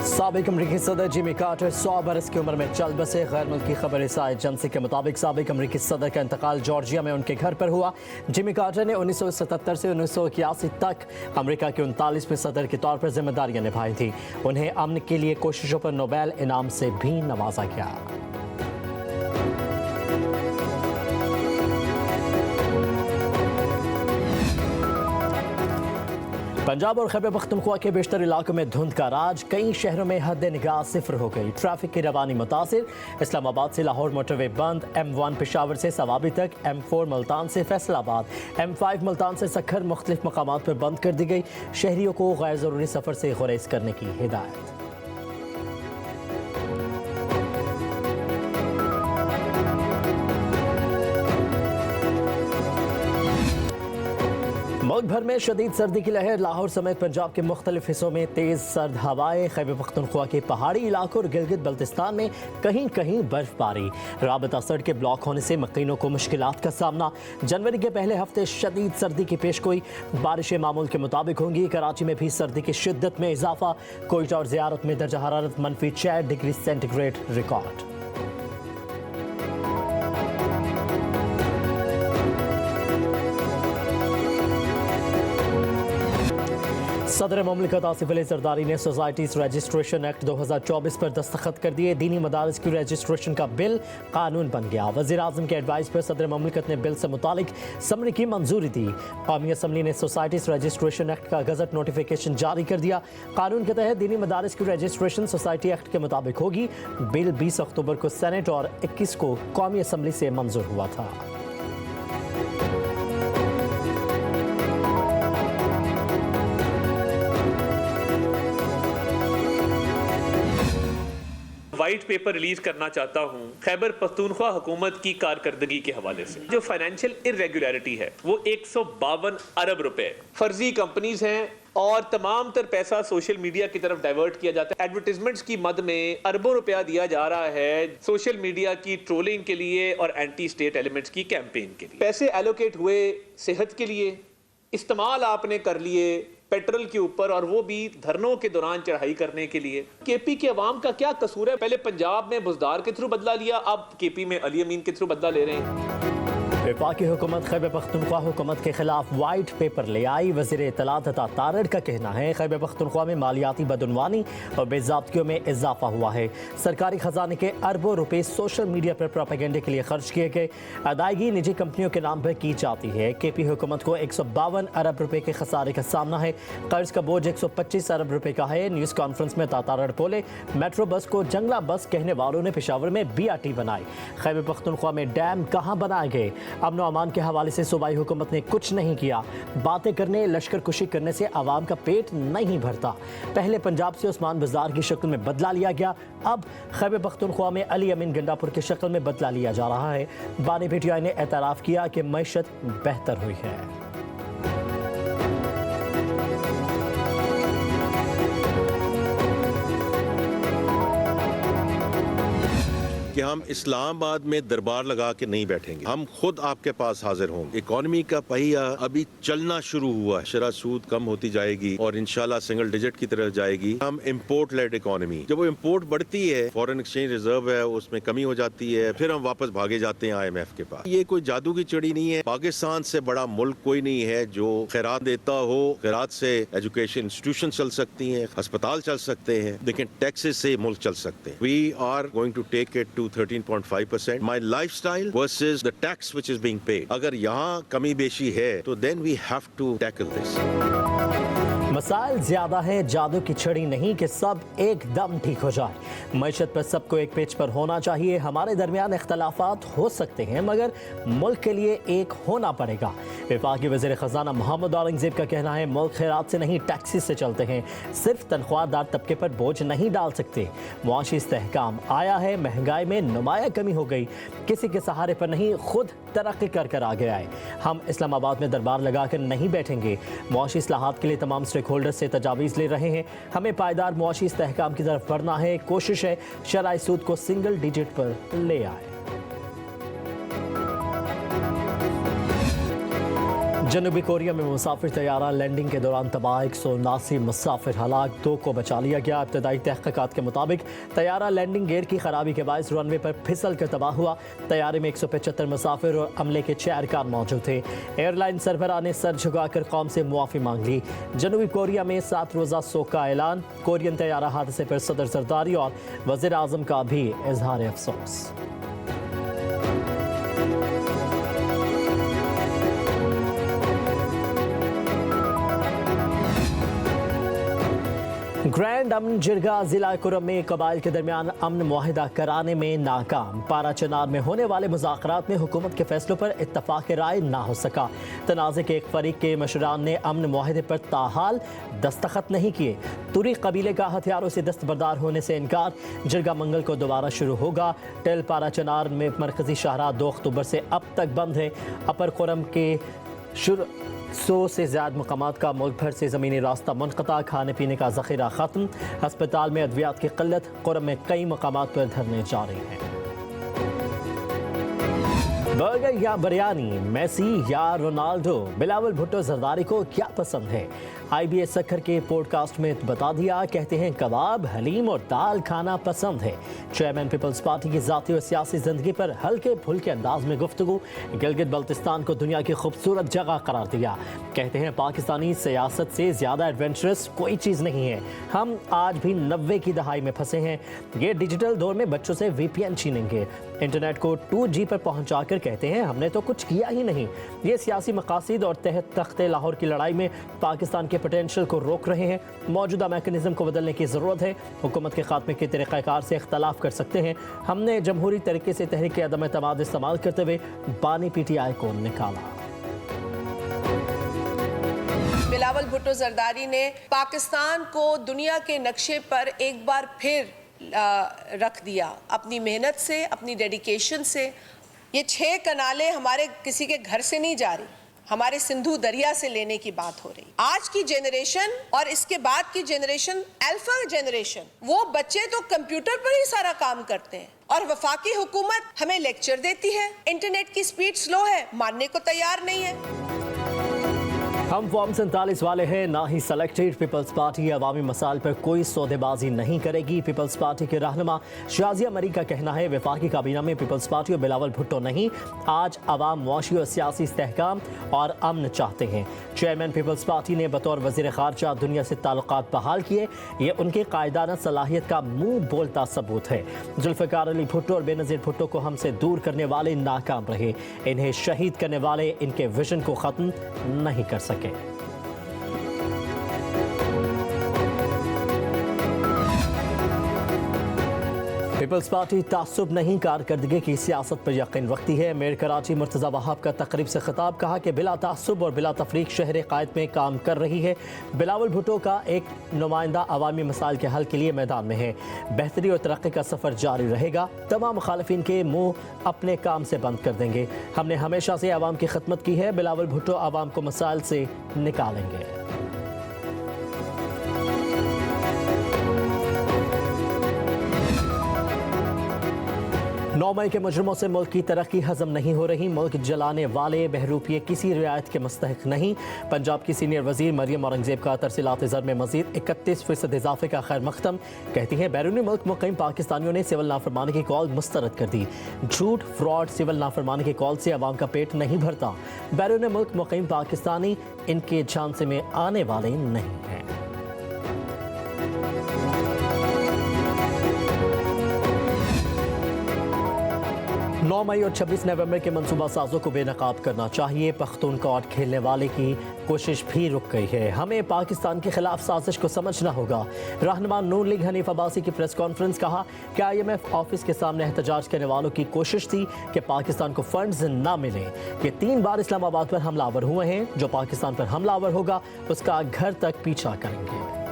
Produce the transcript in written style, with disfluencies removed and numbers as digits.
साबिक अमरीकी सदर जिमी कार्टर 100 बरस की उम्र में चल बसे। गैर मुल्की खबर रसाई एजेंसी के मुताबिक साबिक अमरीकी सदर का इंतकाल जॉर्जिया में उनके घर पर हुआ। जिमी कार्टर ने 1977 से 1981 तक अमेरिका के 39वें सदर के तौर पर जिम्मेदारियां निभाई थी। उन्हें अमन के लिए कोशिशों पर नोबेल इनाम से भी नवाजा गया। पंजाब और खैबर पख्तूनख्वा के बेशतर इलाकों में धुंध का राज। कई शहरों में हद निगाह सिफर हो गई। ट्रैफिक की रवानी मुतासिर। इस्लामाबाद से लाहौर मोटरवे बंद। M1 पेशावर से सवाबी तक, M4 मुल्तान से फैसलाबाद, M5 मुल्तान से सखर मुख्तलिफ मकामात पर बंद कर दी गई। शहरियों को गैर ज़रूरी सफ़र से गुरेज करने की हिदायत। मुल्क भर में शदीद सर्दी की लहर। लाहौर समेत पंजाब के मुख्तलिफ हिस्सों में तेज़ सर्द हवाएं। खैबर पख्तूनख्वा के पहाड़ी इलाकों और गिलगित बल्तिस्तान में कहीं कहीं बर्फबारी। राबता सड़कें ब्लॉक होने से मकीनों को मुश्किलात का सामना। जनवरी के पहले हफ्ते शदीद सर्दी की पेशगोई। बारिशें मामूल के मुताबिक होंगी। कराची में भी सर्दी की शिद्दत में इजाफा। कोयटा और ज़ियारत में दर्जा हरारत -6 डिग्री सेंटीग्रेड रिकॉर्ड। सदर मुमलिकत आसिफ अली जरदारी ने सोसाइटीज़ रजिस्ट्रेशन एक्ट 2024 पर दस्तखत कर दिए। दीनी मदारिस की रजिस्ट्रेशन का बिल कानून बन गया। वज़ीर आज़म के एडवाइस पर सदर मुमलिकत ने बिल से मुतालिक समरी की मंजूरी दी। कौमी असम्बली ने सोसाइटीज़ रजिस्ट्रेशन एक्ट का गज़ट नोटिफिकेशन जारी कर दिया। कानून के तहत दीनी मदारिस की रजिस्ट्रेशन सोसाइटी एक्ट के मुताबिक होगी। बिल 20 अक्टूबर को सेनेट और 21 को कौमी असम्बली से मंजूर हुआ था। वाइट पेपर रिलीज करना चाहता हूं खैबर पख्तूनख्वा हुकूमत की कारकर्दगी के हवाले से। जो फाइनेंशियल इरेगुलरिटी है वो 152 अरब रुपए फर्जी कंपनीज हैं और तमाम तर पैसा सोशल मीडिया की तरफ डाइवर्ट किया जाता है। एडवर्टाइजमेंट्स की मद में अरबों रुपया दिया जा रहा है सोशल मीडिया की ट्रोलिंग के लिए और एंटी स्टेट एलिमेंट्स की कैंपेन के लिए। पैसे एलोकेट हुए सेहत के लिए, इस्तेमाल आपने कर लिए पेट्रोल के ऊपर, और वो भी धरनों के दौरान चढ़ाई करने के लिए। केपी के अवाम का क्या कसूर है? पहले पंजाब में बुज़दार के थ्रू बदला लिया, अब केपी में अली अमीन के थ्रू बदला ले रहे हैं। वफाकी हुकूमत खैबर पख्तूनख्वा हुकूमत के खिलाफ वाइट पेपर ले आई। वज़ीर इत्तलात अता तारड़ का कहना है खैबर पख्तूनख्वा में मालियाती बदउनवानी और बेज़ाब्तियों में इजाफा हुआ है। सरकारी खजाने के अरबों रुपए सोशल मीडिया पर प्रोपेगेंडे के लिए खर्च किए गए। अदायगी निजी कंपनियों के नाम पर की जाती है। केपी हुकूमत को 152 अरब रुपए के खसारे का सामना है। कर्ज का बोझ 125 अरब रुपए का है। न्यूज़ कॉन्फ्रेंस में तारड़ बोले मेट्रो बस को जंगला बस कहने वालों ने पेशावर में BRT बनाई। खैबर पख्तूनख्वा में डैम कहाँ बनाए गए? अमन और अमान के हवाले से सूबाई हुकूमत ने कुछ नहीं किया। बातें करने, लश्कर कुशी करने से आवाम का पेट नहीं भरता। पहले पंजाब से उस्मान बाजार की शक्ल में बदला लिया गया, अब खैबर पख्तूनख्वा में अली अमीन गंडापुर की शक्ल में बदला लिया जा रहा है। बानी PTI ने एतराफ़ किया कि मईशत बेहतर हुई है। कि हम इस्लामाबाद में दरबार लगा के नहीं बैठेंगे, हम खुद आपके पास हाजिर होंगे। इकोनॉमी का पहिया अभी चलना शुरू हुआ है। शरह सूद कम होती जाएगी और इंशाल्लाह सिंगल डिजिट की तरफ जाएगी। हम इंपोर्ट लेड इकोनॉमी, जब वो इंपोर्ट बढ़ती है, फॉरेन एक्सचेंज रिजर्व है उसमें कमी हो जाती है, फिर हम वापस भागे जाते हैं IMF के पास। ये कोई जादू की चिड़ी नहीं है। पाकिस्तान से बड़ा मुल्क कोई नहीं है जो खैरात देता हो। खैरात से एजुकेशन इंस्टीट्यूशन चल सकती हैं, अस्पताल चल सकते हैं, लेकिन टैक्सेस से मुल्क चल सकते हैं। We are going to take it to 13.5%. My lifestyle versus the tax which is being paid. अगर यहाँ कमी बेशी है तो then we have to tackle this. मसाइल ज्यादा है, जादू की छड़ी नहीं कि सब एकदम ठीक हो जाए। मईशत पर सबको एक पेज पर होना चाहिए। हमारे दरमियान इख्तलाफात हो सकते हैं मगर मुल्क के लिए एक होना पड़ेगा। वफाकी वज़ीर ख़ज़ाना मोहम्मद औरंगज़ेब का कहना है मुल्क खैरात से नहीं टैक्सी से चलते हैं। सिर्फ तनख्वाहदार तबके पर बोझ नहीं डाल सकते। मुआशी इस्तेहकाम आया है, महंगाई में नुमाया कमी हो गई। किसी के सहारे पर नहीं, खुद तरक्की कर कर आगे आए। हम इस्लामाबाद में दरबार लगा कर नहीं बैठेंगे। मुआशी इस्लाहात के लिए तमाम स्टेक होल्डर से तजावीज़ ले रहे हैं। हमें पायदार मुआशी इस्तेहकाम की तरफ बढ़ना है। कोशिश है शरह सूद को सिंगल डिजिट पर ले आए। जनूबी कोरिया में मुसाफिर तैयारा लैंडिंग के दौरान तबाह, 179 मुसाफिर हलाक, 2 को बचा लिया गया। इब्तदाई तहकीकात के मुताबिक तैयारा लैंडिंग गियर की खराबी के बायस रनवे पर फिसल कर तबाह हुआ। तैयारे में 175 मुसाफिर और अमले के 6 अरकान मौजूद थे। एयरलाइन सरबराह ने सर झुकाकर कौम से मुआफ़ी मांग ली। जनूबी कोरिया में 7 रोज़ा सोग का ऐलान। कोरियन तैयारा हादसे पर सदर जरदारी और वज़ीर आज़म का भी इजहार अफसोस। ग्रैंड अमन जिरगा जिला कुरम में कबाइल के दरमियान अमन मुआहिदा कराने में नाकाम। पारा चनार में होने वाले मुज़ाकरात में हुकूमत के फैसलों पर इत्तफाक राय ना हो सका। तनाज़े के एक फरीक के मशरान ने अमन मुआहिदे पर ताहाल दस्तखत नहीं किए। तुरी कबीले का हथियारों से दस्तबरदार होने से इनकार। जिरगा मंगल को दोबारा शुरू होगा। टेल पारा चनार में मरकजी शाहराह 2 अक्टूबर से अब तक बंद है। अपर कुरम के 100 से ज़्यादा मकामात का मुल्क भर से ज़मीनी रास्ता मुनक़ता, खाने पीने का ज़ख़ीरा ख़त्म। हस्पताल में अद्वियात की क़िल्लत, कुरम में कई मकामात पर धरने जारी हैं। बर्गर या बिरयानी, मेसी या रोनाल्डो, बिलावल भुट्टो जरदारी को क्या पसंद है? IBA सखर के पॉडकास्ट में बता दिया। कहते हैं कबाब, हलीम और दाल खाना पसंद है। चेयरमैन पीपल्स पार्टी की ज़ाती और सियासी ज़िंदगी पर हल्के फुल्के अंदाज में गुफ्तगू। गिलगित बल्तिस्तान को दुनिया की खूबसूरत जगह करार दिया। कहते हैं पाकिस्तानी सियासत से ज़्यादा एडवेंचरस कोई चीज़ नहीं है। हम आज भी 90 की दहाई में फंसे हैं। ये डिजिटल दौर में बच्चों से VPN छीनेंगे। इंटरनेट को 2G पर पहुँचा कर कहते हैं हमने तो कुछ किया ही नहीं। ये सियासी मकासद और तहत तख्ते लाहौर की लड़ाई में पाकिस्तान के पोटेंशियल को रोक रहे हैं। मौजूदा मैकेनिज्म को बदलने की ज़रूरत है। हुकूमत के खात्मे के तरीक़ाकार से इख्तलाफ कर सकते हैं। हमने जमहूरी तरीके से तहरीक अदम एतमाद इस्तेमाल करते हुए बानी PTI को निकाला। बिलावल भुट्टो जरदारी ने पाकिस्तान को दुनिया के नक्शे पर एक बार फिर रख दिया। अपनी मेहनत से, अपनी डेडिकेशन से। ये 6 कनालें हमारे किसी के घर से नहीं जा रही, हमारे सिंधु दरिया से लेने की बात हो रही। आज की जेनरेशन और इसके बाद की जेनरेशन, अल्फा जेनरेशन, वो बच्चे तो कंप्यूटर पर ही सारा काम करते हैं और वफाकी हुकूमत हमें लेक्चर देती है। इंटरनेट की स्पीड स्लो है, मानने को तैयार नहीं है। हम फॉर्म 47 वाले हैं, ना ही सेलेक्टेड। पीपल्स पार्टी अवामी मसाइल पर कोई सौदेबाजी नहीं करेगी। पीपल्स पार्टी के रहनुमा शाजिया मरी का कहना है वफाकी काबीना में पीपल्स पार्टी और बिलावल भुट्टो नहीं। आज अवाम मुआशी और सियासी इस्तेहकाम और अमन चाहते हैं। चेयरमैन पीपल्स पार्टी ने बतौर वज़ीर ख़ारजा दुनिया से ताल्लुकात बहाल किए। ये उनके कायदाना सलाहियत का मुंह बोलता सबूत है। जुल्फ़िकार अली भुट्टो और बेनज़ीर भुट्टो को हमसे दूर करने वाले नाकाम रहे। इन्हें शहीद करने वाले इनके विजन को ख़त्म नहीं कर सके। पीपल्स पार्टी तासुब नहीं, कारकर्दगी की सियासत पर यकीन रखती है। मेयर कराची मुर्तज़ा वहाब का तकरीब से खिताब, कहा कि बिला तासुब और बिला तफरीक शहर कायद में काम कर रही है। बिलावल भुट्टो का एक नुमाइंदा अवामी मसाइल के हल के लिए मैदान में है। बेहतरी और तरक्की का सफ़र जारी रहेगा। तमाम मुखालिफिन के मुँह अपने काम से बंद कर देंगे। हमने हमेशा से आवाम की खिदमत की है। बिलावल भुट्टो आवाम को मसाइल से निकालेंगे। 9 मई के मुजरमों से मुल्क की तरक्की हजम नहीं हो रही। मुल्क जलाने वाले बहरूपिये किसी रियायत के मुस्तहिक नहीं। पंजाब की सीनियर वजीर मरियम औरंगजेब का तरसीलात ज़र में मजीद 31% इजाफे का खैर मकदम। कहती है बैरूनी मुल्क मुक़ीम पाकिस्तानियों ने सिविल नाफरमानी की कॉल मुस्तरद कर दी। झूठ, फ्रॉड, सिविल नाफरमानी की कॉल से अवाम का पेट नहीं भरता। बैरूनी मुल्क मुक़ीम पाकिस्तानी इनके झांसे में आने वाले नहीं हैं। 9 मई और 26 नवंबर के मंसूबा साजों को बेनकाब करना चाहिए। पख्तूनख्वा खेलने वाले की कोशिश भी रुक गई है। हमें पाकिस्तान के खिलाफ साजिश को समझना होगा। रहनुमा नून लीग हनीफ अब्बासी की प्रेस कॉन्फ्रेंस, कहा कि IMF ऑफिस के सामने एहतजाज करने वालों की कोशिश थी कि पाकिस्तान को फंड्स ना मिले। ये 3 बार इस्लामाबाद पर हमलावर हुए हैं। जो पाकिस्तान पर हमलावर होगा उसका घर तक पीछा करेंगे।